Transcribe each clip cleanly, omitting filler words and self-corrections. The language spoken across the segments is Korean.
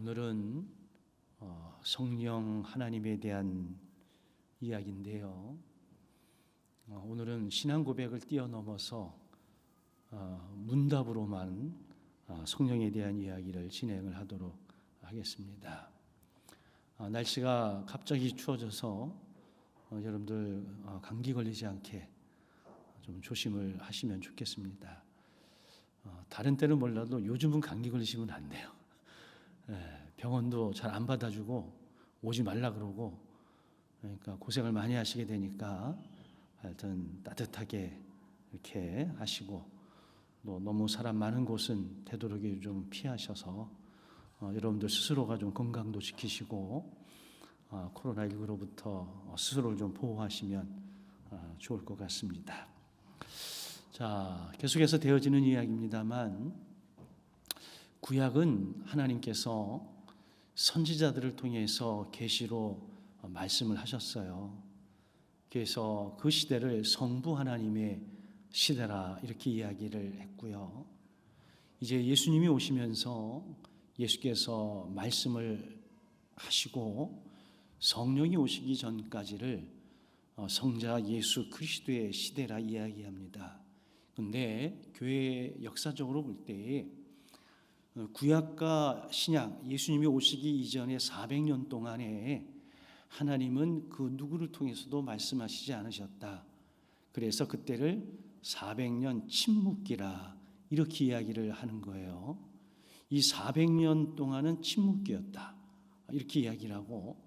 오늘은 성령 하나님에 대한 이야기인데요. 오늘은 신앙 고백을 뛰어넘어서 문답으로만 성령에 대한 이야기를 진행을 하도록 하겠습니다. 날씨가 갑자기 추워져서 여러분들 감기 걸리지 않게 좀 조심을 하시면 좋겠습니다. 다른 때는 몰라도 요즘은 감기 걸리시면 안 돼요. 병원도 잘 안 받아주고 오지 말라 그러고, 그러니까 고생을 많이 하시게 되니까 하여튼 따뜻하게 이렇게 하시고, 또 너무 사람 많은 곳은 되도록이 좀 피하셔서 여러분들 스스로가 좀 건강도 지키시고 코로나19로부터 스스로를 좀 보호하시면 좋을 것 같습니다. 자, 계속해서 되어지는 이야기입니다만, 구약은 하나님께서 선지자들을 통해서 계시로 말씀을 하셨어요. 그래서 그 시대를 성부 하나님의 시대라 이렇게 이야기를 했고요. 이제 예수님이 오시면서 예수께서 말씀을 하시고 성령이 오시기 전까지를 성자 예수 그리스도의 시대라 이야기합니다. 그런데 교회 역사적으로 볼 때 구약과 신약, 예수님이 오시기 이전의 400년 동안에 하나님은 그 누구를 통해서도 말씀하시지 않으셨다. 그래서 그때를 400년 침묵기라 이렇게 이야기를 하는 거예요. 이 400년 동안은 침묵기였다 이렇게 이야기를 하고,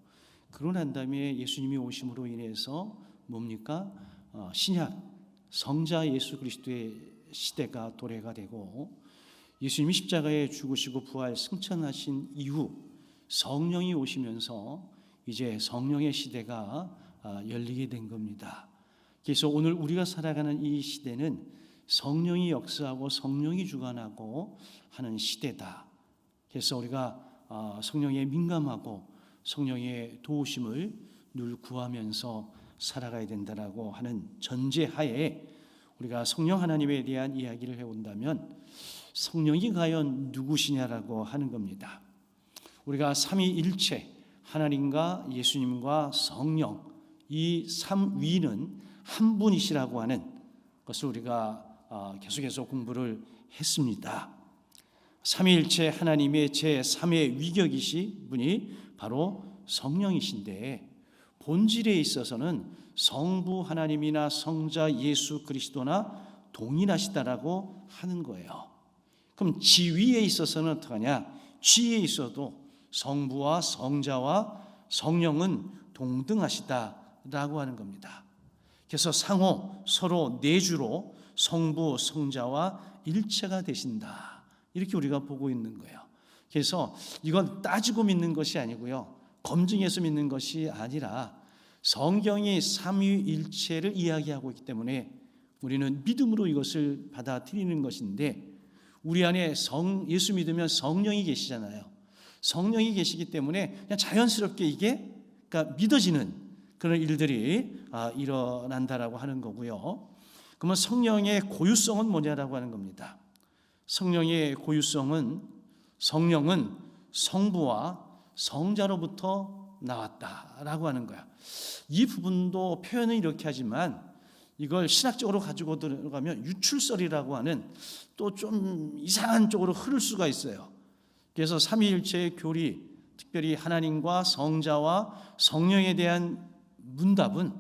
그러고 난 다음에 예수님이 오심으로 인해서 뭡니까? 신약, 성자 예수 그리스도의 시대가 도래가 되고, 예수님이 십자가에 죽으시고 부활 승천하신 이후 성령이 오시면서 이제 성령의 시대가 열리게 된 겁니다. 그래서 오늘 우리가 살아가는 이 시대는 성령이 역사하고 성령이 주관하고 하는 시대다. 그래서 우리가 성령에 민감하고 성령의 도우심을 늘 구하면서 살아가야 된다라고 하는 전제하에 우리가 성령 하나님에 대한 이야기를 해온다면, 성령이 과연 누구시냐라고 하는 겁니다. 우리가 삼위일체 하나님과 예수님과 성령, 이 삼위는 한 분이시라고 하는 것을 우리가 계속해서 공부를 했습니다. 삼위일체 하나님의 제3의 위격이시 분이 바로 성령이신데, 본질에 있어서는 성부 하나님이나 성자 예수 그리스도나 동일하시다라고 하는 거예요. 그럼 지위에 있어서는 어떡하냐? 지위에 있어도 성부와 성자와 성령은 동등하시다라고 하는 겁니다. 그래서 상호 서로 내주로 성부 성자와 일체가 되신다 이렇게 우리가 보고 있는 거예요. 그래서 이건 따지고 믿는 것이 아니고요, 검증해서 믿는 것이 아니라 성경이 삼위일체를 이야기하고 있기 때문에 우리는 믿음으로 이것을 받아들이는 것인데, 우리 안에 예수 믿으면 성령이 계시잖아요. 성령이 계시기 때문에 그냥 자연스럽게 이게 그러니까 믿어지는 그런 일들이 일어난다라고 하는 거고요. 그러면 성령의 고유성은 뭐냐라고 하는 겁니다. 성령의 고유성은, 성령은 성부와 성자로부터 나왔다라고 하는 거야. 이 부분도 표현은 이렇게 하지만 이걸 신학적으로 가지고 들어가면 유출설이라고 하는 또 좀 이상한 쪽으로 흐를 수가 있어요. 그래서 삼위일체의 교리, 특별히 하나님과 성자와 성령에 대한 문답은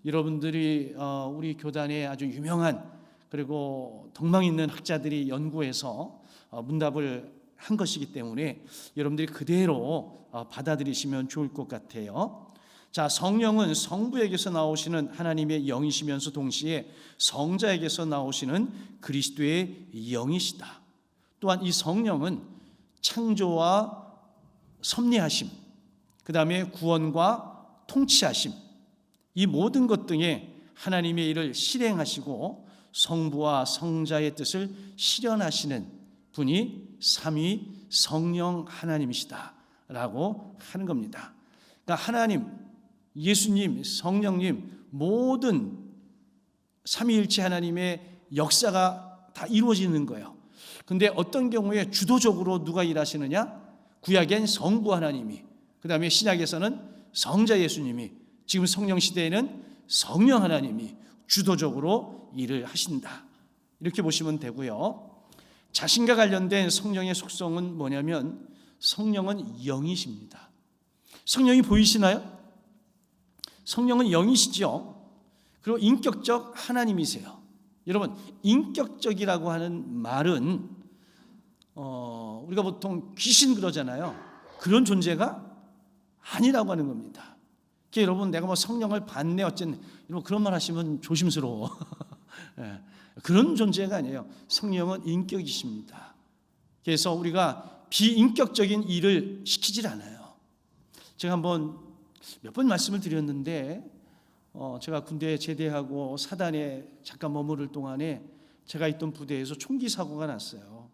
여러분들이 우리 교단의 아주 유명한 그리고 덕망 있는 학자들이 연구해서 문답을 한 것이기 때문에 여러분들이 그대로 받아들이시면 좋을 것 같아요. 자, 성령은 성부에게서 나오시는 하나님의 영이시면서 동시에 성자에게서 나오시는 그리스도의 영이시다. 또한 이 성령은 창조와 섭리하심, 그 다음에 구원과 통치하심, 이 모든 것 등에 하나님의 일을 실행하시고 성부와 성자의 뜻을 실현하시는 분이 삼위 성령 하나님이시다라고 하는 겁니다. 그러니까 하나님, 예수님, 성령님 모든 삼위일체 하나님의 역사가 다 이루어지는 거예요. 그런데 어떤 경우에 주도적으로 누가 일하시느냐? 구약엔 성부 하나님이, 그 다음에 신약에서는 성자 예수님이, 지금 성령 시대에는 성령 하나님이 주도적으로 일을 하신다. 이렇게 보시면 되고요. 자신과 관련된 성령의 속성은 뭐냐면 성령은 영이십니다. 성령이 보이시나요? 성령은 영이시죠. 그리고 인격적 하나님이세요. 여러분, 인격적이라고 하는 말은 우리가 보통 귀신 그러잖아요. 그런 존재가 아니라고 하는 겁니다. 여러분, 내가 뭐 성령을 받네 어쨌네, 여러분 그런 말 하시면 조심스러워. 네, 그런 존재가 아니에요. 성령은 인격이십니다. 그래서 우리가 비인격적인 일을 시키질 않아요. 제가 한번 몇 번 말씀을 드렸는데 제가 군대에 제대하고 사단에 잠깐 머무를 동안에 제가 있던 부대에서 총기 사고가 났어요.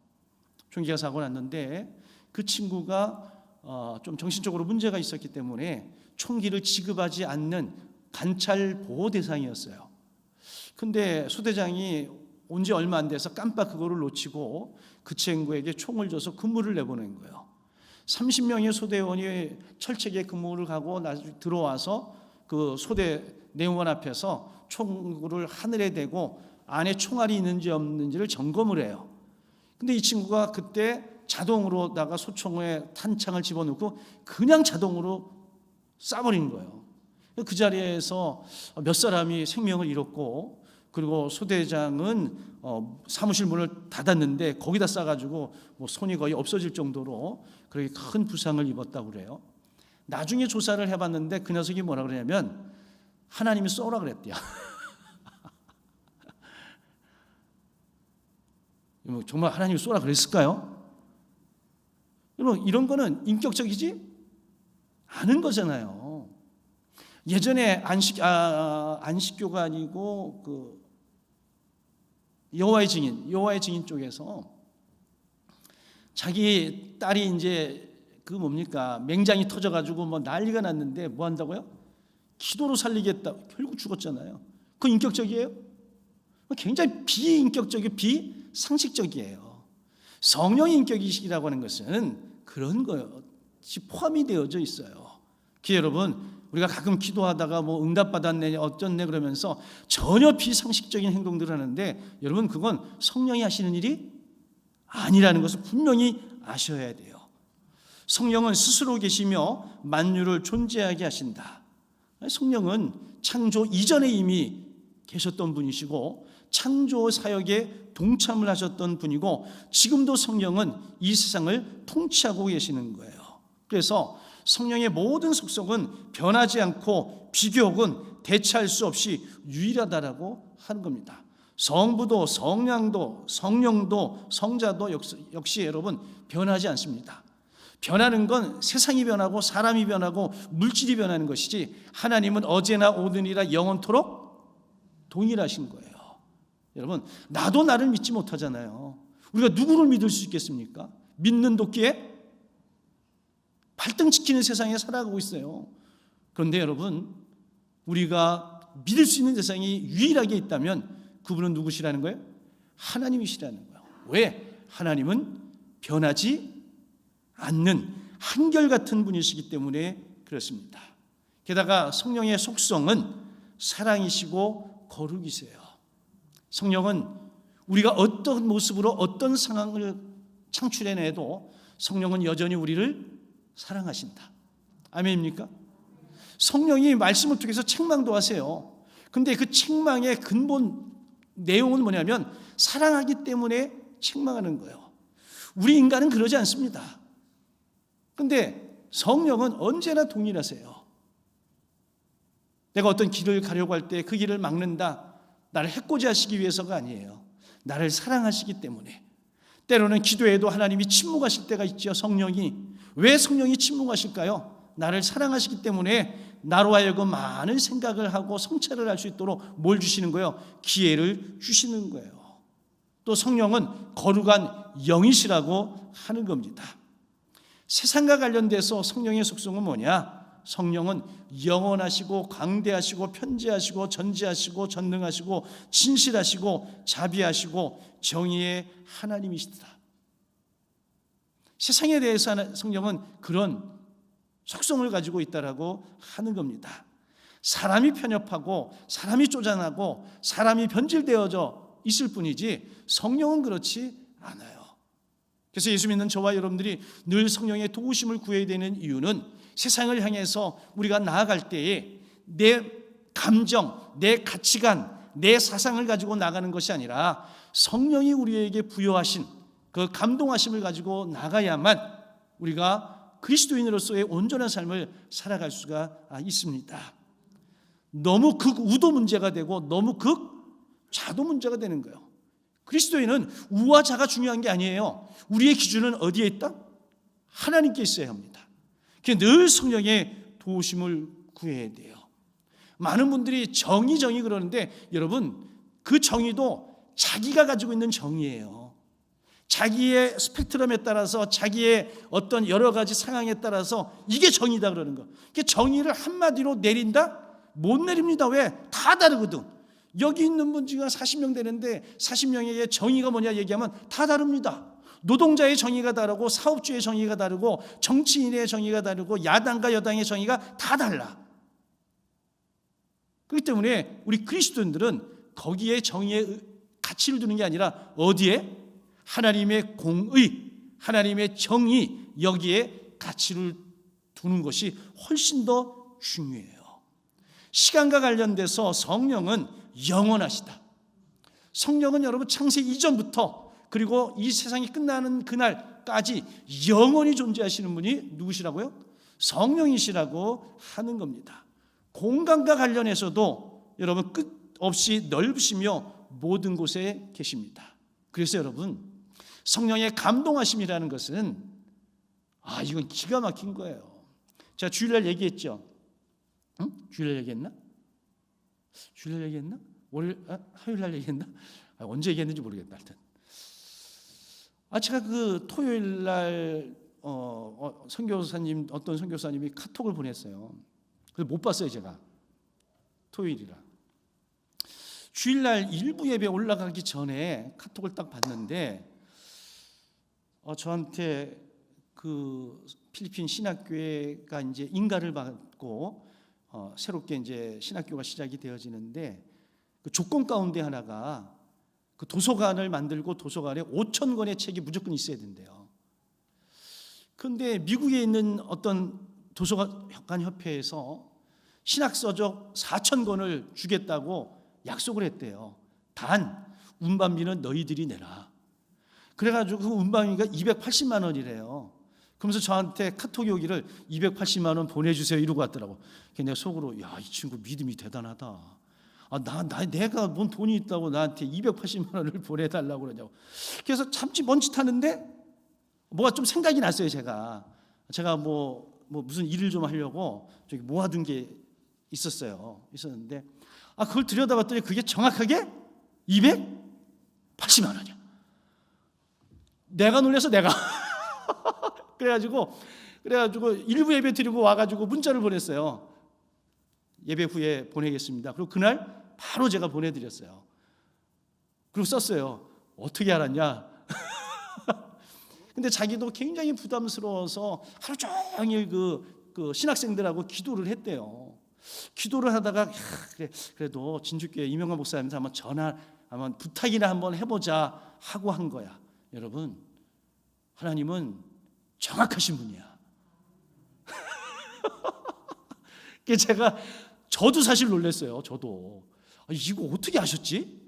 총기가 사고 났는데 그 친구가 좀 정신적으로 문제가 있었기 때문에 총기를 지급하지 않는 관찰 보호 대상이었어요. 근데 소대장이 온 지 얼마 안 돼서 깜빡 그거를 놓치고 그 친구에게 총을 줘서 근무를 내보낸 거예요. 30명의 소대원이 철책에 근무를 가고 나중에 들어와서 그 소대 내원관 앞에서 총구를 하늘에 대고 안에 총알이 있는지 없는지를 점검을 해요. 근데 이 친구가 그때 자동으로다가 소총에 탄창을 집어넣고 그냥 자동으로 쏴버린 거예요. 그 자리에서 몇 사람이 생명을 잃었고, 그리고 소대장은 사무실 문을 닫았는데 거기다 쏴가지고 뭐 손이 거의 없어질 정도로 그렇게 큰 부상을 입었다고 그래요. 나중에 조사를 해봤는데 그 녀석이 뭐라 그러냐면 하나님이 쏘라 그랬대요. 정말 하나님이 쏘라 그랬을까요? 여러분, 이런 거는 인격적이지 않은 거잖아요. 예전에 안식교가 아니고 그 여호와의 증인 쪽에서 자기 딸이 이제 그 뭡니까 맹장이 터져가지고 뭐 난리가 났는데 뭐 한다고요? 기도로 살리겠다. 결국 죽었잖아요. 그거 인격적이에요? 굉장히 비인격적이고 비상식적이에요. 성령의 인격이시라고 하는 것은 그런 것이 포함이 되어져 있어요. 여러분, 우리가 가끔 기도하다가 뭐 응답받았네 어쩌네 그러면서 전혀 비상식적인 행동들을 하는데 여러분, 그건 성령이 하시는 일이 아니라는 것을 분명히 아셔야 돼요. 성령은 스스로 계시며 만유를 존재하게 하신다. 성령은 창조 이전에 이미 계셨던 분이시고 창조 사역에 동참을 하셨던 분이고 지금도 성령은 이 세상을 통치하고 계시는 거예요. 그래서 성령의 모든 속성은 변하지 않고 비교 혹은 대체할 수 없이 유일하다라고 하는 겁니다. 성부도 성량도 성령도 성자도 역시 여러분 변하지 않습니다. 변하는 건 세상이 변하고 사람이 변하고 물질이 변하는 것이지 하나님은 어제나 오늘이라 영원토록 동일하신 거예요. 여러분, 나도 나를 믿지 못하잖아요. 우리가 누구를 믿을 수 있겠습니까? 믿는 도끼에 발등 지키는 세상에 살아가고 있어요. 그런데 여러분, 우리가 믿을 수 있는 세상이 유일하게 있다면 그분은 누구시라는 거예요? 하나님이시라는 거예요. 왜? 하나님은 변하지 않는 한결같은 분이시기 때문에 그렇습니다. 게다가 성령의 속성은 사랑이시고 거룩이세요. 성령은 우리가 어떤 모습으로 어떤 상황을 창출해내도 성령은 여전히 우리를 사랑하신다. 아멘입니까? 성령이 말씀을 통해서 책망도 하세요. 근데 그 책망의 근본 내용은 뭐냐면 사랑하기 때문에 책망하는 거예요. 우리 인간은 그러지 않습니다. 근데 성령은 언제나 동일하세요. 내가 어떤 길을 가려고 할 때 그 길을 막는다, 나를 해코지하시기 위해서가 아니에요. 나를 사랑하시기 때문에. 때로는 기도에도 하나님이 침묵하실 때가 있죠. 성령이. 왜 성령이 침묵하실까요? 나를 사랑하시기 때문에 나로 하여금 많은 생각을 하고 성찰을 할 수 있도록 뭘 주시는 거예요? 기회를 주시는 거예요. 또 성령은 거룩한 영이시라고 하는 겁니다. 세상과 관련돼서 성령의 속성은 뭐냐? 성령은 영원하시고 강대하시고 편재하시고 전지하시고 전능하시고 진실하시고 자비하시고 정의의 하나님이시다. 세상에 대해서 성령은 그런 속성을 가지고 있다라고 하는 겁니다. 사람이 편협하고 사람이 쪼잔하고 사람이 변질되어져 있을 뿐이지 성령은 그렇지 않아요. 그래서 예수 믿는 저와 여러분들이 늘 성령의 도우심을 구해야 되는 이유는 세상을 향해서 우리가 나아갈 때에 내 감정, 내 가치관, 내 사상을 가지고 나가는 것이 아니라 성령이 우리에게 부여하신 그 감동하심을 가지고 나가야만 우리가 그리스도인으로서의 온전한 삶을 살아갈 수가 있습니다. 너무 극우도 문제가 되고 너무 극좌도 문제가 되는 거예요. 그리스도인은 우와 좌가 중요한 게 아니에요. 우리의 기준은 어디에 있다? 하나님께 있어야 합니다. 늘 성령의 도우심을 구해야 돼요. 많은 분들이 정의 그러는데 여러분, 그 정의도 자기가 가지고 있는 정의예요. 자기의 스펙트럼에 따라서 자기의 어떤 여러 가지 상황에 따라서 이게 정의다 그러는 거. 정의를 한마디로 내린다? 못 내립니다. 왜? 다 다르거든. 여기 있는 분 중에 40명 되는데 40명에게 정의가 뭐냐 얘기하면 다 다릅니다. 노동자의 정의가 다르고 사업주의 정의가 다르고 정치인의 정의가 다르고 야당과 여당의 정의가 다 달라. 그렇기 때문에 우리 그리스도인들은 거기에 정의의 가치를 두는 게 아니라 어디에? 하나님의 공의, 하나님의 정의, 여기에 가치를 두는 것이 훨씬 더 중요해요. 시간과 관련돼서 성령은 영원하시다. 성령은 여러분 창세기 이전부터 그리고 이 세상이 끝나는 그날까지 영원히 존재하시는 분이 누구시라고요? 성령이시라고 하는 겁니다. 공간과 관련해서도 여러분 끝없이 넓으시며 모든 곳에 계십니다. 그래서 여러분, 성령의 감동하심이라는 것은 이건 기가 막힌 거예요. 제가 주일날 얘기했죠. 응? 주일날 얘기했나? 주일날 얘기했나? 화요일날 얘기했나? 언제 얘기했는지 모르겠다. 하여튼 제가 그 토요일날 선교사님, 어떤 선교사님이 카톡을 보냈어요. 그래서 못 봤어요. 제가 토요일이라. 주일날 일부 예배 올라가기 전에 카톡을 딱 봤는데 저한테 그 필리핀 신학교회가 이제 인가를 받고 새롭게 이제 신학교가 시작이 되어지는데 그 조건 가운데 하나가 그 도서관을 만들고 도서관에 5,000권의 책이 무조건 있어야 된대요. 그런데 미국에 있는 어떤 도서관 협회에서 신학서적 4,000권을 주겠다고 약속을 했대요. 단 운반비는 너희들이 내라. 그래가지고 그 운반비가 280만 원이래요. 그러면서 저한테 카톡이 오기를 280만 원 보내주세요 이러고 왔더라고. 내가 속으로 이 친구 믿음이 대단하다. 내가 뭔 돈이 있다고 나한테 280만 원을 보내달라고 그러냐고. 그래서 참지 먼짓 하는데 뭐가 좀 생각이 났어요. 제가 뭐 무슨 일을 좀 하려고 저기 모아둔 게 있었는데 그걸 들여다봤더니 그게 정확하게 280만 원이야. 내가 놀라서 내가 그래가지고 일부 예배 드리고 와가지고 문자를 보냈어요. 예배 후에 보내겠습니다. 그리고 그날 바로 제가 보내드렸어요. 그리고 썼어요. 어떻게 알았냐? 근데 자기도 굉장히 부담스러워서 하루 종일 그 신학생들하고 기도를 했대요. 기도를 하다가 그래도 진주교회 이명관 목사님한테 한번 부탁이나 한번 해보자 하고 한 거야. 여러분, 하나님은 정확하신 분이야. 저도 사실 놀랐어요. 저도 이거 어떻게 아셨지?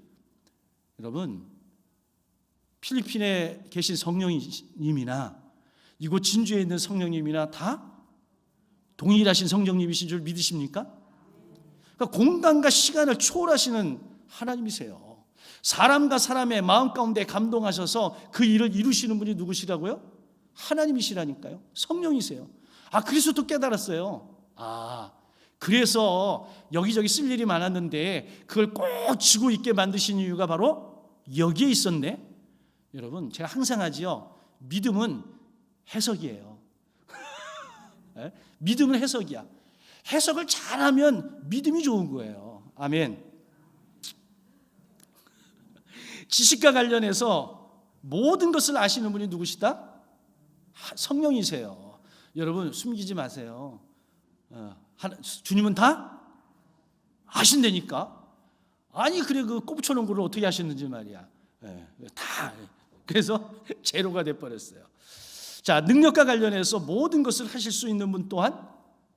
여러분, 필리핀에 계신 성령님이나 이곳 진주에 있는 성령님이나 다 동일하신 성령님이신 줄 믿으십니까? 그러니까 공간과 시간을 초월하시는 하나님이세요. 사람과 사람의 마음 가운데 감동하셔서 그 일을 이루시는 분이 누구시라고요? 하나님이시라니까요. 성령이세요. 그래서 또 깨달았어요. 그래서 여기저기 쓸 일이 많았는데 그걸 꼭 쥐고 있게 만드신 이유가 바로 여기에 있었네. 여러분, 제가 항상 하지요. 믿음은 해석이에요. 믿음은 해석이야. 해석을 잘하면 믿음이 좋은 거예요. 아멘. 지식과 관련해서 모든 것을 아시는 분이 누구시다? 성령이세요. 여러분 숨기지 마세요. 주님은 다 아신다니까. 아니 그래 그 꼽쳐놓은 걸 어떻게 하셨는지 말이야. 다 그래서 제로가 돼버렸어요. 자, 능력과 관련해서 모든 것을 하실 수 있는 분 또한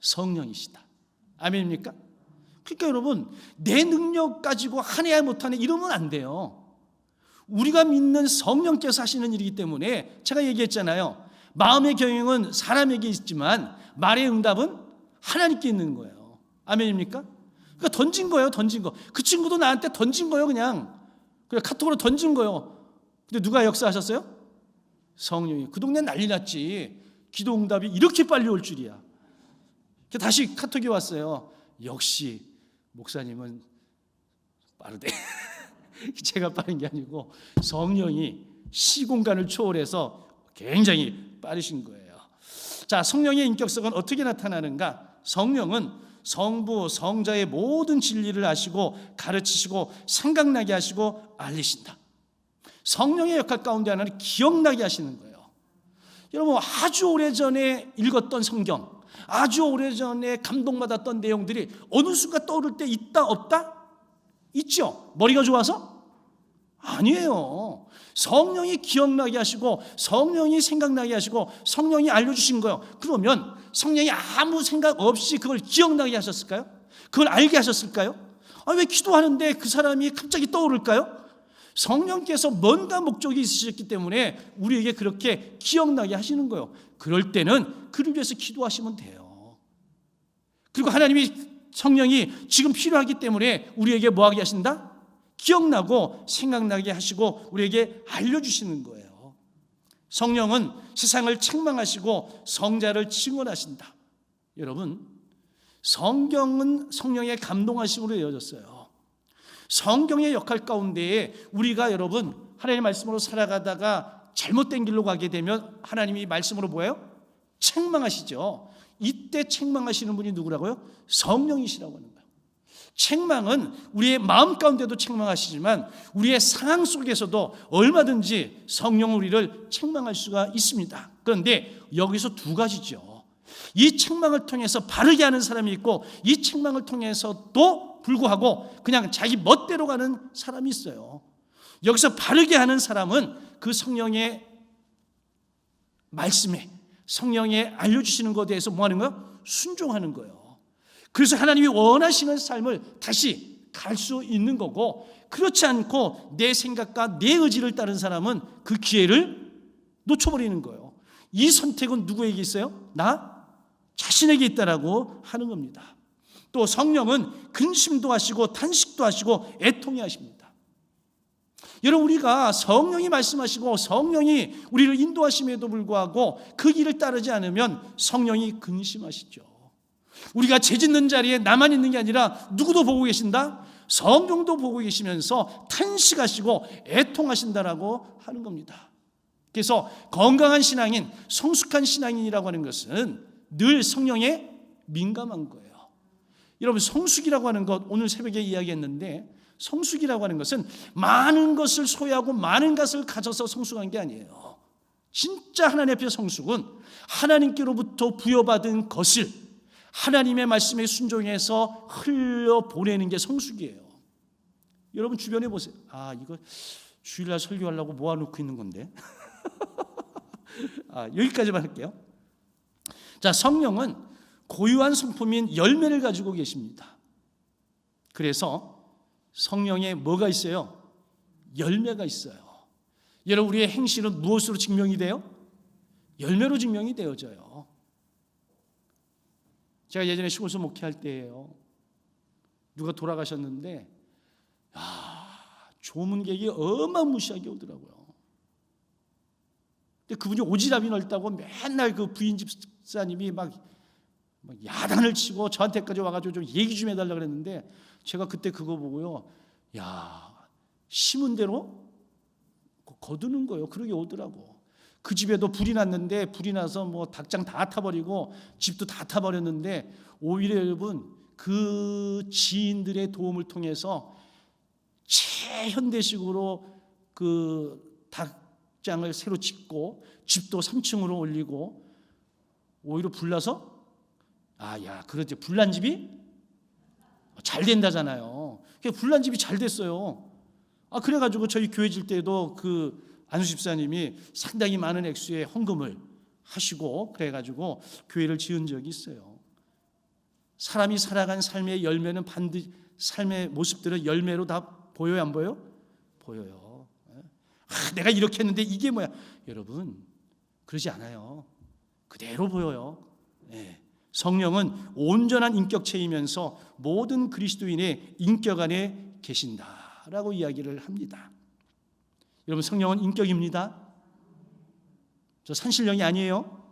성령이시다. 아멘입니까? 그러니까 여러분 내 능력 가지고 하네 못하네 이러면 안 돼요. 우리가 믿는 성령께서 하시는 일이기 때문에 제가 얘기했잖아요. 마음의 경영은 사람에게 있지만 말의 응답은 하나님께 있는 거예요. 아멘입니까? 그러니까 던진 거예요. 던진 거. 그 친구도 나한테 던진 거예요. 그냥 카톡으로 던진 거예요. 근데 누가 역사하셨어요? 성령이. 그 동네 난리 났지. 기도 응답이 이렇게 빨리 올 줄이야. 다시 카톡이 왔어요. 역시 목사님은 빠르대. 제가 빠른 게 아니고 성령이 시공간을 초월해서 굉장히 빠르신 거예요. 자, 성령의 인격성은 어떻게 나타나는가? 성령은 성부, 성자의 모든 진리를 아시고 가르치시고 생각나게 하시고 알리신다. 성령의 역할 가운데 하나는 기억나게 하시는 거예요. 여러분 아주 오래전에 읽었던 성경, 아주 오래전에 감동받았던 내용들이 어느 순간 떠오를 때 있다 없다? 있죠. 머리가 좋아서? 아니에요. 성령이 기억나게 하시고 성령이 생각나게 하시고 성령이 알려주신 거예요. 그러면 성령이 아무 생각 없이 그걸 기억나게 하셨을까요? 그걸 알게 하셨을까요? 왜 기도하는데 그 사람이 갑자기 떠오를까요? 성령께서 뭔가 목적이 있으셨기 때문에 우리에게 그렇게 기억나게 하시는 거예요. 그럴 때는 그를 위해서 기도하시면 돼요. 그리고 하나님이 성령이 지금 필요하기 때문에 우리에게 뭐하게 하신다? 기억나고 생각나게 하시고 우리에게 알려주시는 거예요. 성령은 세상을 책망하시고 성자를 증언하신다. 여러분 성경은 성령의 감동하심으로 이어졌어요. 성경의 역할 가운데에 우리가 여러분 하나님의 말씀으로 살아가다가 잘못된 길로 가게 되면 하나님이 말씀으로 뭐예요? 책망하시죠. 이때 책망하시는 분이 누구라고요? 성령이시라고 하는 거예요. 책망은 우리의 마음 가운데도 책망하시지만 우리의 상황 속에서도 얼마든지 성령은 우리를 책망할 수가 있습니다. 그런데 여기서 두 가지죠. 이 책망을 통해서 바르게 하는 사람이 있고 이 책망을 통해서도 불구하고 그냥 자기 멋대로 가는 사람이 있어요. 여기서 바르게 하는 사람은 그 성령의 말씀에 성령이 알려주시는 것에 대해서 뭐 하는 거예요? 순종하는 거예요. 그래서 하나님이 원하시는 삶을 다시 갈 수 있는 거고, 그렇지 않고 내 생각과 내 의지를 따른 사람은 그 기회를 놓쳐버리는 거예요. 이 선택은 누구에게 있어요? 나 자신에게 있다라고 하는 겁니다. 또 성령은 근심도 하시고 탄식도 하시고 애통해 하십니다. 여러분 우리가 성령이 말씀하시고 성령이 우리를 인도하심에도 불구하고 그 길을 따르지 않으면 성령이 근심하시죠. 우리가 죄 짓는 자리에 나만 있는 게 아니라 누구도 보고 계신다? 성령도 보고 계시면서 탄식하시고 애통하신다라고 하는 겁니다. 그래서 건강한 신앙인, 성숙한 신앙인이라고 하는 것은 늘 성령에 민감한 거예요. 여러분 성숙이라고 하는 것 오늘 새벽에 이야기했는데, 성숙이라고 하는 것은 많은 것을 소유하고 많은 것을 가져서 성숙한 게 아니에요. 진짜 하나님 앞의 성숙은 하나님께로부터 부여받은 것을 하나님의 말씀에 순종해서 흘려보내는 게 성숙이에요. 여러분 주변에 보세요. 이거 주일날 설교하려고 모아놓고 있는 건데. 여기까지만 할게요. 자, 성령은 고유한 성품인 열매를 가지고 계십니다. 그래서 성령에 뭐가 있어요? 열매가 있어요. 여러분 우리의 행실은 무엇으로 증명이 돼요? 열매로 증명이 되어져요. 제가 예전에 시골서 목회할 때예요. 누가 돌아가셨는데 조문객이 어마무시하게 오더라고요. 근데 그분이 오지랖이 넓다고 맨날 그 부인 집사님이 막 야단을 치고 저한테까지 와가지고 좀 얘기 좀 해달라고 그랬는데, 제가 그때 그거 보고요, 심은 대로 거두는 거예요. 그러게 오더라고. 그 집에도 불이 났는데, 불이 나서 뭐 닭장 다 타버리고 집도 다 타버렸는데, 오히려 여러분 그 지인들의 도움을 통해서 최현대식으로 그 장을 새로 짓고 집도 3층으로 올리고 오히려 불나서 그러지 불난 집이 잘 된다잖아요. 불난 집이 잘 됐어요. 그래가지고 저희 교회 질 때도 그 안수 집사님이 상당히 많은 액수의 헌금을 하시고 그래가지고 교회를 지은 적이 있어요. 사람이 살아간 삶의 열매는 반드시 삶의 모습들은 열매로 다 보여요, 안 보여요? 보여요. 내가 이렇게 했는데 이게 뭐야? 여러분 그러지 않아요. 그대로 보여요. 성령은 온전한 인격체이면서 모든 그리스도인의 인격 안에 계신다라고 이야기를 합니다. 여러분 성령은 인격입니다. 저 산신령이 아니에요.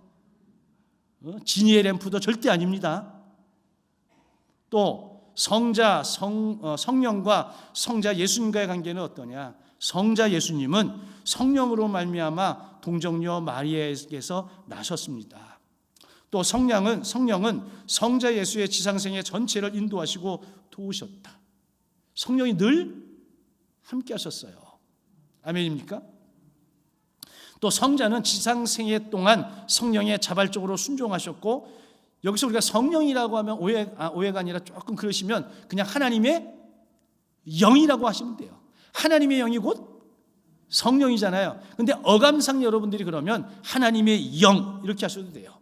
지니의 램프도 절대 아닙니다. 또 성령과 성자 예수님과의 관계는 어떠냐? 성자 예수님은 성령으로 말미암아 동정녀 마리아에게서 나셨습니다. 또 성령은 성자 예수의 지상생애 전체를 인도하시고 도우셨다. 성령이 늘 함께 하셨어요. 아멘입니까? 또 성자는 지상생애 동안 성령에 자발적으로 순종하셨고, 여기서 우리가 성령이라고 하면 오해가 아니라 조금 그러시면 그냥 하나님의 영이라고 하시면 돼요. 하나님의 영이 곧 성령이잖아요. 근데 어감상 여러분들이 그러면 하나님의 영 이렇게 하셔도 돼요.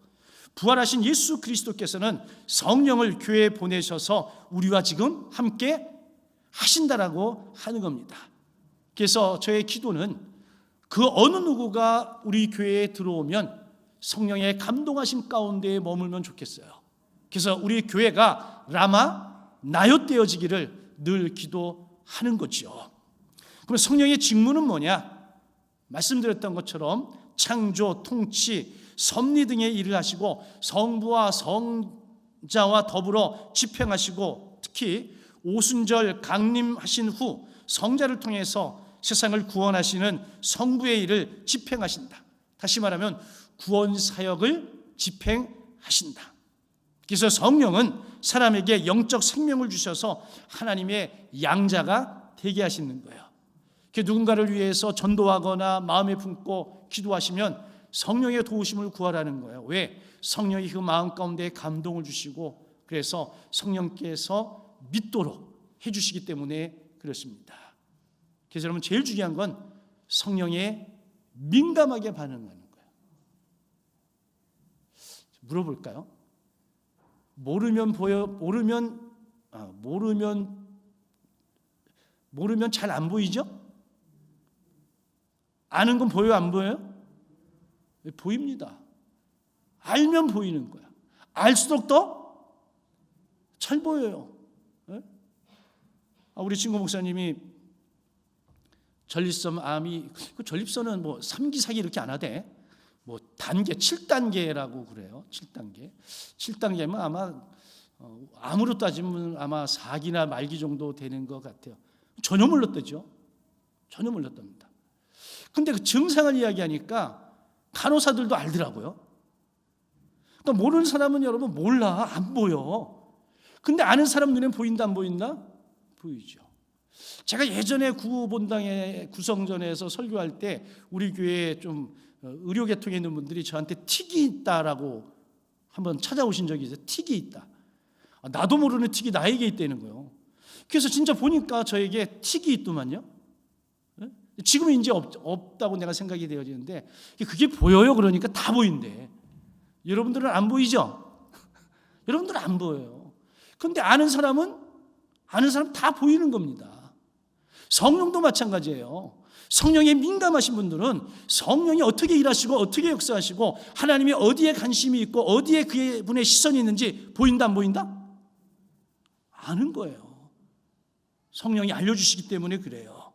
부활하신 예수 그리스도께서는 성령을 교회에 보내셔서 우리와 지금 함께 하신다라고 하는 겁니다. 그래서 저의 기도는 그 어느 누구가 우리 교회에 들어오면 성령의 감동하심 가운데에 머물면 좋겠어요. 그래서 우리 교회가 라마 나얏 되어지기를 늘 기도하는 거죠. 그럼 성령의 직무는 뭐냐? 말씀드렸던 것처럼 창조, 통치, 섭리 등의 일을 하시고 성부와 성자와 더불어 집행하시고, 특히 오순절 강림하신 후 성자를 통해서 세상을 구원하시는 성부의 일을 집행하신다. 다시 말하면 구원 사역을 집행하신다. 그래서 성령은 사람에게 영적 생명을 주셔서 하나님의 양자가 되게 하시는 거예요. 누군가를 위해서 전도하거나 마음에 품고 기도하시면 성령의 도우심을 구하라는 거예요. 왜? 성령이 그 마음 가운데 감동을 주시고, 그래서 성령께서 믿도록 해주시기 때문에 그렇습니다. 그래서 여러분 제일 중요한 건 성령에 민감하게 반응하는 거예요. 물어볼까요? 모르면 잘 안 보이죠? 아는 건 보여요, 안 보여요? 보입니다. 알면 보이는 거야. 알수록 더 잘 보여요. 우리 친구 목사님이 전립선 암이, 그 전립선은 뭐 3기, 4기 이렇게 안 하대. 뭐 단계 7단계라고 그래요. 7단계면 아마 암으로 따지면 아마 4기나 말기 정도 되는 것 같아요. 전혀 몰랐대죠. 전혀 몰랐답니다. 근데 그 증상을 이야기하니까 간호사들도 알더라고요. 그러니까 모르는 사람은 여러분 몰라, 안 보여. 근데 아는 사람 눈에 보인다, 안 보인다? 보이죠. 제가 예전에 구본당의 구성전에서 설교할 때 우리 교회에 좀 의료계통에 있는 분들이 저한테 틱이 있다라고 한번 찾아오신 적이 있어요. 틱이 있다. 나도 모르는 틱이 나에게 있다는 거예요. 그래서 진짜 보니까 저에게 틱이 있더만요. 지금은 이제 없다고 내가 생각이 되어지는데, 그게 보여요. 그러니까 다 보인대. 여러분들은 안 보이죠? 여러분들은 안 보여요. 그런데 아는 사람 다 보이는 겁니다. 성령도 마찬가지예요. 성령에 민감하신 분들은 성령이 어떻게 일하시고 어떻게 역사하시고 하나님이 어디에 관심이 있고 어디에 그분의 시선이 있는지 보인다, 안 보인다? 아는 거예요. 성령이 알려주시기 때문에 그래요.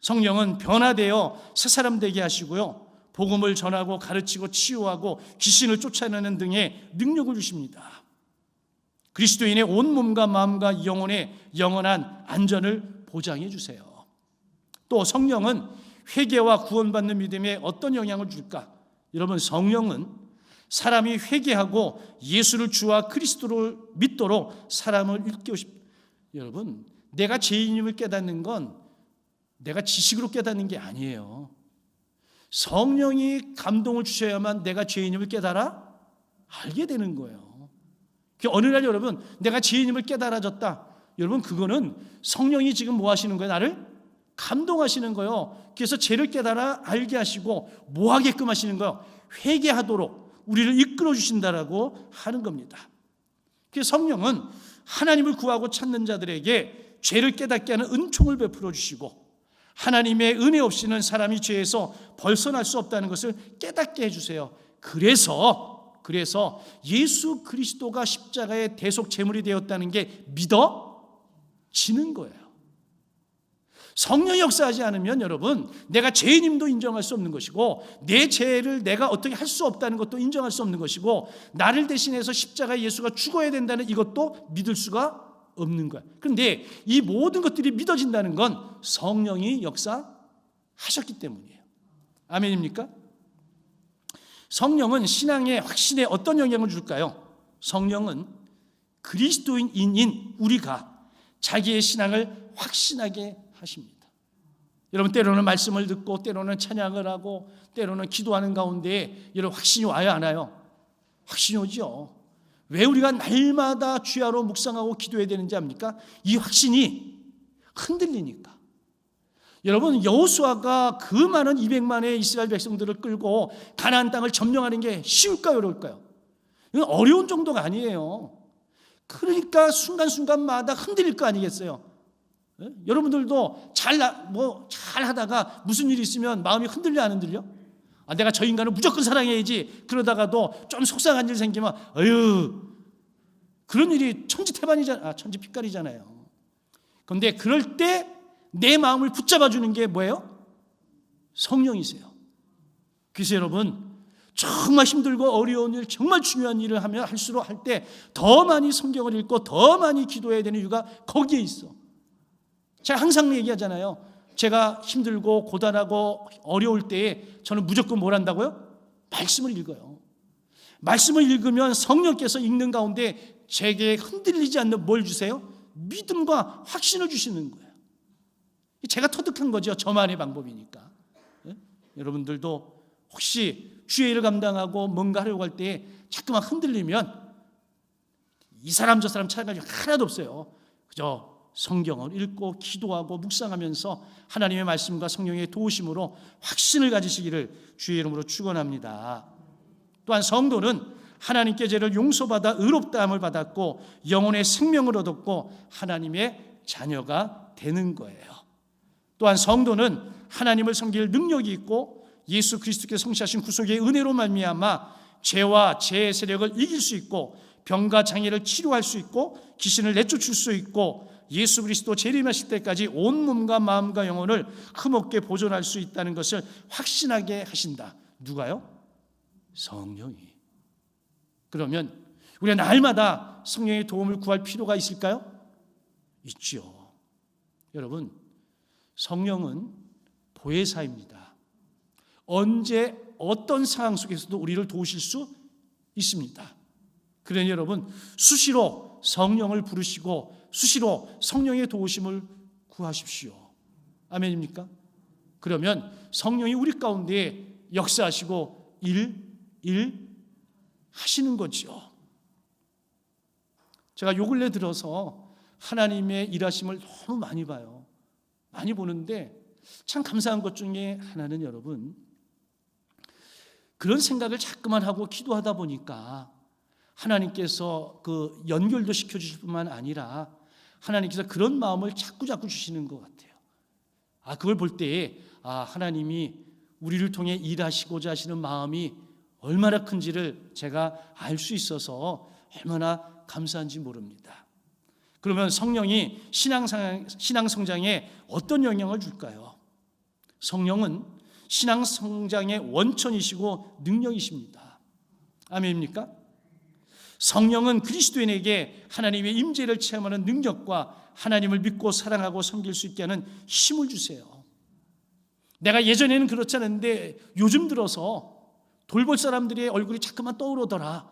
성령은 변화되어 새 사람 되게 하시고요, 복음을 전하고 가르치고 치유하고 귀신을 쫓아내는 등의 능력을 주십니다. 그리스도인의 온 몸과 마음과 영혼의 영원한 안전을 보장해 주세요. 또 성령은 회개와 구원받는 믿음에 어떤 영향을 줄까? 여러분, 성령은 사람이 회개하고 예수를 주와 그리스도를 믿도록 사람을 일깨우십니다. 여러분, 내가 죄인임을 깨닫는 건 내가 지식으로 깨닫는 게 아니에요. 성령이 감동을 주셔야만 내가 죄인임을 깨달아 알게 되는 거예요. 어느 날 여러분 내가 죄인임을 깨달아졌다. 여러분 그거는 성령이 지금 뭐 하시는 거예요? 나를 감동하시는 거예요. 그래서 죄를 깨달아 알게 하시고 뭐 하게끔 하시는 거예요? 회개하도록 우리를 이끌어 주신다라고 하는 겁니다. 그래서 성령은 하나님을 구하고 찾는 자들에게 죄를 깨닫게 하는 은총을 베풀어 주시고 하나님의 은혜 없이는 사람이 죄에서 벗어날 수 없다는 것을 깨닫게 해주세요. 그래서 예수 그리스도가 십자가의 대속 제물이 되었다는 게 믿어지는 거예요. 성령이 역사하지 않으면 여러분 내가 죄인임도 인정할 수 없는 것이고 내 죄를 내가 어떻게 할 수 없다는 것도 인정할 수 없는 것이고 나를 대신해서 십자가에 예수가 죽어야 된다는 이것도 믿을 수가 없는 거야. 그런데 이 모든 것들이 믿어진다는 건 성령이 역사하셨기 때문이에요. 아멘입니까? 성령은 신앙의 확신에 어떤 영향을 줄까요? 성령은 그리스도인인 우리가 자기의 신앙을 확신하게 하십니다. 여러분 때로는 말씀을 듣고 때로는 찬양을 하고 때로는 기도하는 가운데 여러분 확신이 와요 안 와요? 확신이 오죠. 왜 우리가 날마다 주야로 묵상하고 기도해야 되는지 압니까? 이 확신이 흔들리니까. 여러분 여호수아가 그 많은 200만의 이스라엘 백성들을 끌고 가나안 땅을 점령하는 게 쉬울까요 어려울까요? 이건 어려운 정도가 아니에요. 그러니까 순간순간마다 흔들릴 거 아니겠어요? 네? 여러분들도 잘 하다가 무슨 일이 있으면 마음이 흔들려 안 흔들려? 내가 저 인간을 무조건 사랑해야지. 그러다가도 좀 속상한 일 생기면 그런 일이 천지빛깔이잖아요. 그런데 그럴 때 내 마음을 붙잡아주는 게 뭐예요? 성령이세요. 그래서 여러분 정말 힘들고 어려운 일, 정말 중요한 일을 하면 할수록 할 때 더 많이 성경을 읽고 더 많이 기도해야 되는 이유가 거기에 있어. 제가 항상 얘기하잖아요. 제가 힘들고 고단하고 어려울 때에 저는 무조건 뭘 한다고요? 말씀을 읽어요. 말씀을 읽으면 성령께서 읽는 가운데 제게 흔들리지 않는 뭘 주세요? 믿음과 확신을 주시는 거예요. 제가 터득한 거죠. 저만의 방법이니까. 네? 여러분들도 혹시 주의 일을 감당하고 뭔가 하려고 할 때 자꾸만 흔들리면 이 사람 저 사람 찾아가지고 하나도 없어요. 그저 성경을 읽고 기도하고 묵상하면서 하나님의 말씀과 성령의 도우심으로 확신을 가지시기를 주의 이름으로 축원합니다. 또한 성도는 하나님께 죄를 용서받아 의롭다함을 받았고 영혼의 생명을 얻었고 하나님의 자녀가 되는 거예요. 또한 성도는 하나님을 섬길 능력이 있고 예수 그리스도께서 성취하신 구속의 은혜로 말미암아 죄와 죄의 세력을 이길 수 있고 병과 장애를 치료할 수 있고 귀신을 내쫓을 수 있고 예수 그리스도 재림하실 때까지 온 몸과 마음과 영혼을 흠없게 보존할 수 있다는 것을 확신하게 하신다. 누가요? 성령이. 그러면 우리가 날마다 성령의 도움을 구할 필요가 있을까요? 있죠. 여러분 성령은 보혜사입니다. 언제 어떤 상황 속에서도 우리를 도우실 수 있습니다. 그러니 여러분 수시로 성령을 부르시고 수시로 성령의 도우심을 구하십시오. 아멘입니까? 그러면 성령이 우리 가운데 역사하시고 하시는 거죠. 제가 요 근래 들어서 하나님의 일하심을 너무 많이 봐요. 많이 보는데 참 감사한 것 중에 하나는 여러분 그런 생각을 자꾸만 하고 기도하다 보니까 하나님께서 그 연결도 시켜주실 뿐만 아니라 하나님께서 그런 마음을 자꾸 주시는 것 같아요. 그걸 볼 때 하나님이 우리를 통해 일하시고자 하시는 마음이 얼마나 큰지를 제가 알 수 있어서 얼마나 감사한지 모릅니다. 그러면 성령이 신앙 성장에 어떤 영향을 줄까요? 성령은 신앙 성장의 원천이시고 능력이십니다. 아멘입니까? 성령은 그리스도인에게 하나님의 임재를 체험하는 능력과 하나님을 믿고 사랑하고 섬길 수 있게 하는 힘을 주세요. 내가 예전에는 그렇지 않은데 요즘 들어서 돌볼 사람들의 얼굴이 자꾸만 떠오르더라.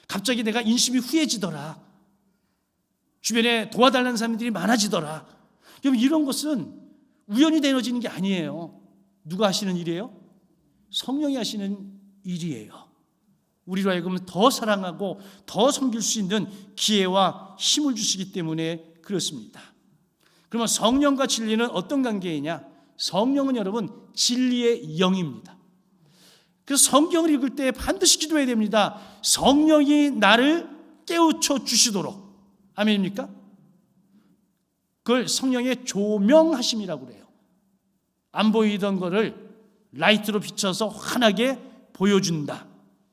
갑자기 내가 인심이 후해지더라. 주변에 도와달라는 사람들이 많아지더라. 여러분 이런 것은 우연히 되어지는 게 아니에요. 누가 하시는 일이에요? 성령이 하시는 일이에요. 우리로 하여금 더 사랑하고 더 섬길 수 있는 기회와 힘을 주시기 때문에 그렇습니다. 그러면 성령과 진리는 어떤 관계이냐? 성령은 여러분 진리의 영입니다. 그래서 성경을 읽을 때 반드시 기도해야 됩니다. 성령이 나를 깨우쳐 주시도록. 아멘입니까? 그걸 성령의 조명하심이라고 그래요. 안 보이던 거를 라이트로 비춰서 환하게 보여준다.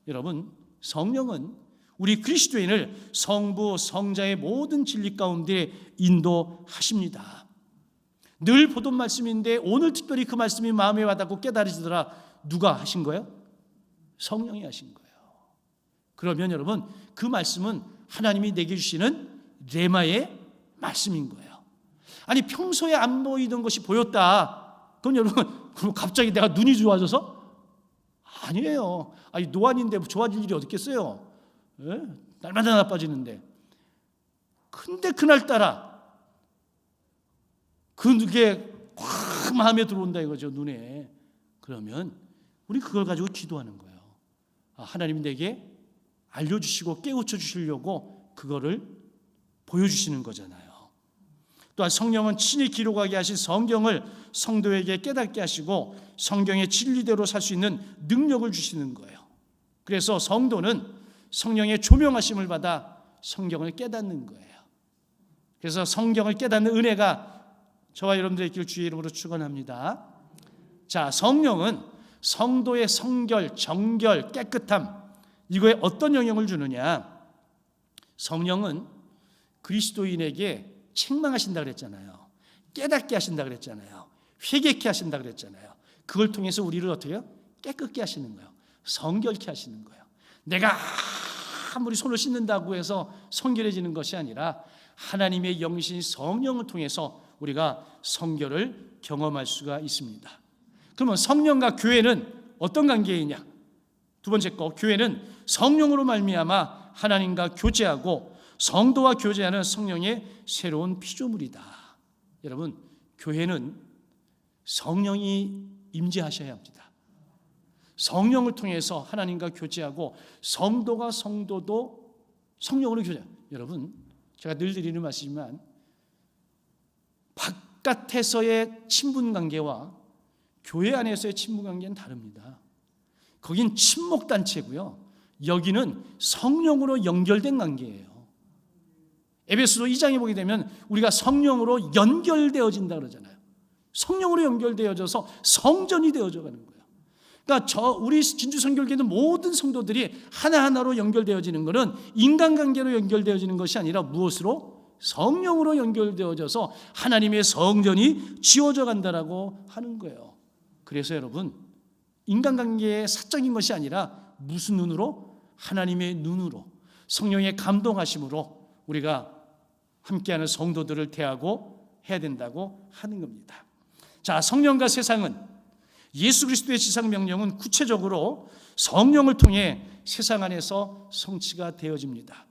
여러분, 성령은 우리 그리스도인을 성부, 성자의 모든 진리 가운데 인도하십니다. 늘 보던 말씀인데 오늘 특별히 그 말씀이 마음에 와닿고 깨달아지더라. 누가 하신 거예요? 성령이 하신 거예요. 그러면 여러분, 그 말씀은 하나님이 내게 주시는 레마의 말씀인 거예요. 아니, 평소에 안 보이던 것이 보였다. 그건 여러분, 그럼 갑자기 내가 눈이 좋아져서? 아니에요. 아니, 노안인데 좋아질 일이 어디 있겠어요? 예? 날마다 나빠지는데. 근데 그날따라 그게 확 마음에 들어온다 이거죠, 눈에. 그러면 우리 그걸 가지고 기도하는 거예요. 하나님이 내게 알려주시고 깨우쳐 주시려고 그거를 보여주시는 거잖아요. 또한 성령은 친히 기록하게 하신 성경을 성도에게 깨닫게 하시고 성경의 진리대로 살 수 있는 능력을 주시는 거예요. 그래서 성도는 성령의 조명하심을 받아 성경을 깨닫는 거예요. 그래서 성경을 깨닫는 은혜가 저와 여러분들의 길 주의 이름으로 축원합니다. 자, 성령은 성도의 성결, 정결, 깨끗함, 이거에 어떤 영향을 주느냐? 성령은 그리스도인에게 책망하신다 그랬잖아요. 깨닫게 하신다 그랬잖아요. 회개케 하신다 그랬잖아요. 그걸 통해서 우리를 어떻게 해요? 깨끗게 하시는 거예요. 성결케 하시는 거예요. 내가 아무리 손을 씻는다고 해서 성결해지는 것이 아니라 하나님의 영이신 성령을 통해서 우리가 성결을 경험할 수가 있습니다. 그러면 성령과 교회는 어떤 관계이냐? 두 번째 거, 교회는 성령으로 말미암아 하나님과 교제하고 성도와 교제하는 성령의 새로운 피조물이다. 여러분, 교회는 성령이 임재하셔야 합니다. 성령을 통해서 하나님과 교제하고 성도가 성도도 성령으로 교제. 여러분, 제가 늘 드리는 말씀이지만 바깥에서의 친분 관계와 교회 안에서의 친분 관계는 다릅니다. 거긴 친목 단체고요. 여기는 성령으로 연결된 관계예요. 에베소서 2장에 보게 되면 우리가 성령으로 연결되어진다 그러잖아요. 성령으로 연결되어져서 성전이 되어져 가는 거예요. 그러니까 우리 진주선교회는 모든 성도들이 하나하나로 연결되어지는 것은 인간관계로 연결되어지는 것이 아니라 무엇으로? 성령으로 연결되어져서 하나님의 성전이 지어져 간다라고 하는 거예요. 그래서 여러분, 인간관계의 사적인 것이 아니라 무슨 눈으로? 하나님의 눈으로, 성령의 감동하심으로 우리가 함께하는 성도들을 대하고 해야 된다고 하는 겁니다. 자, 성령과 세상은, 예수 그리스도의 지상명령은 구체적으로 성령을 통해 세상 안에서 성취가 되어집니다.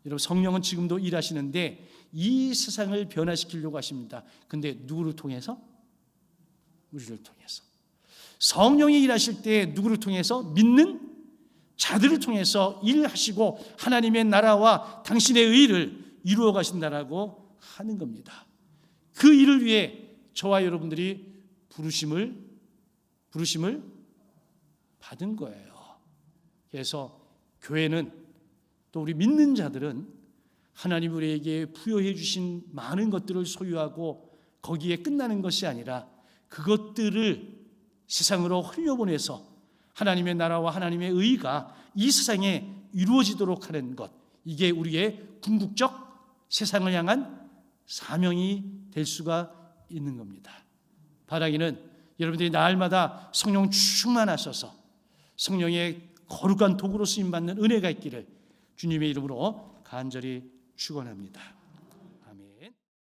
여러분, 성령은 지금도 일하시는데 이 세상을 변화시키려고 하십니다. 근데 누구를 통해서? 우리를 통해서. 성령이 일하실 때 누구를 통해서? 믿는 자들을 통해서 일하시고 하나님의 나라와 당신의 의를 이루어 가신다라고 하는 겁니다. 그 일을 위해 저와 여러분들이 부르심을 받은 거예요. 그래서 교회는, 또 우리 믿는 자들은 하나님 우리에게 부여해 주신 많은 것들을 소유하고 거기에 끝나는 것이 아니라 그것들을 세상으로 흘려보내서 하나님의 나라와 하나님의 의가 이 세상에 이루어지도록 하는 것, 이게 우리의 궁극적 세상을 향한 사명이 될 수가 있는 겁니다. 바라기는 여러분들이 날마다 성령 충만하셔서 성령의 거룩한 도구로 쓰임받는 은혜가 있기를 주님의 이름으로 간절히 축원합니다.